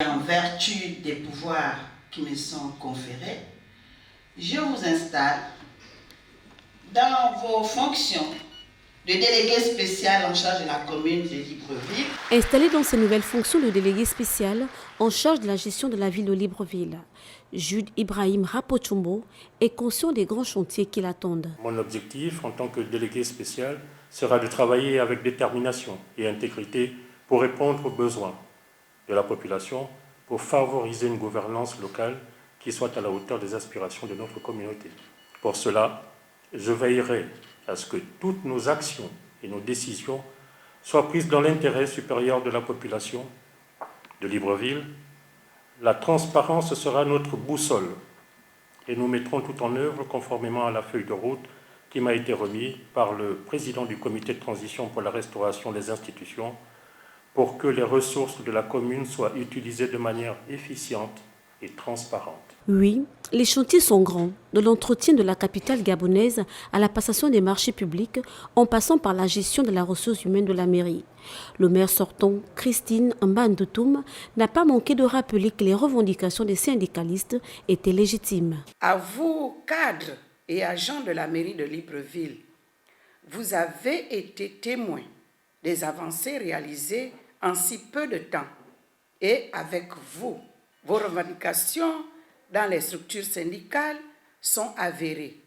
En vertu des pouvoirs qui me sont conférés, je vous installe dans vos fonctions de délégué spécial en charge de la commune de Libreville. Installé dans ses nouvelles fonctions de délégué spécial en charge de la gestion de la ville de Libreville, Jude Ibrahim Rapotombo est conscient des grands chantiers qui l'attendent. Mon objectif en tant que délégué spécial sera de travailler avec détermination et intégrité pour répondre aux besoins de la population, pour favoriser une gouvernance locale qui soit à la hauteur des aspirations de notre communauté. Pour cela, je veillerai à ce que toutes nos actions et nos décisions soient prises dans l'intérêt supérieur de la population de Libreville. La transparence sera notre boussole et nous mettrons tout en œuvre conformément à la feuille de route qui m'a été remise par le président du comité de transition pour la restauration des institutions pour que les ressources de la commune soient utilisées de manière efficiente et transparente. Oui, les chantiers sont grands, de l'entretien de la capitale gabonaise à la passation des marchés publics, en passant par la gestion de la ressource humaine de la mairie. Le maire sortant, Christine Mbandoutoum, n'a pas manqué de rappeler que les revendications des syndicalistes étaient légitimes. À vous, cadres et agents de la mairie de Libreville, vous avez été témoins des avancées réalisées en si peu de temps. Et avec vous, vos revendications dans les structures syndicales sont avérées.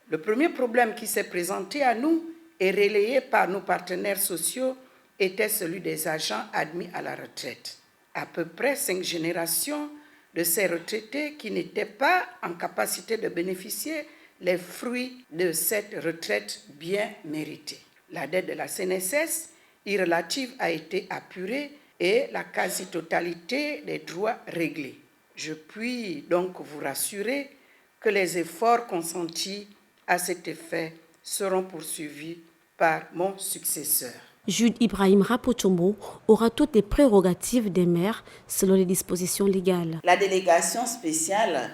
Le premier problème qui s'est présenté à nous et relayé par nos partenaires sociaux était celui des agents admis à la retraite. À peu près 5 générations de ces retraités qui n'étaient pas en capacité de bénéficier les fruits de cette retraite bien méritée. La dette de la CNSS irrelative a été apurée et la quasi-totalité des droits réglés. Je puis donc vous rassurer que les efforts consentis à cet effet seront poursuivis par mon successeur. Jude Ibrahim Rapotombo aura toutes les prérogatives des maires selon les dispositions légales. La délégation spéciale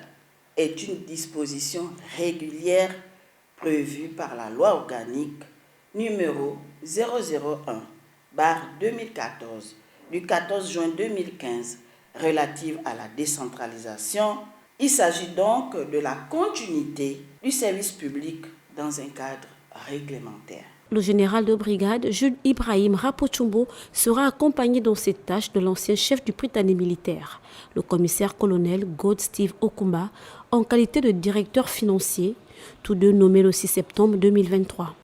est une disposition régulière prévue par la loi organique numéro 001/2014 du 14 juin 2015 relative à la décentralisation. Il s'agit donc de la continuité du service public dans un cadre réglementaire. Le général de brigade Jude Ibrahim Rapotombo sera accompagné dans cette tâche de l'ancien chef du Prytanée militaire, le commissaire-colonel God Steve Okumba, en qualité de directeur financier, tous deux nommés le 6 septembre 2023.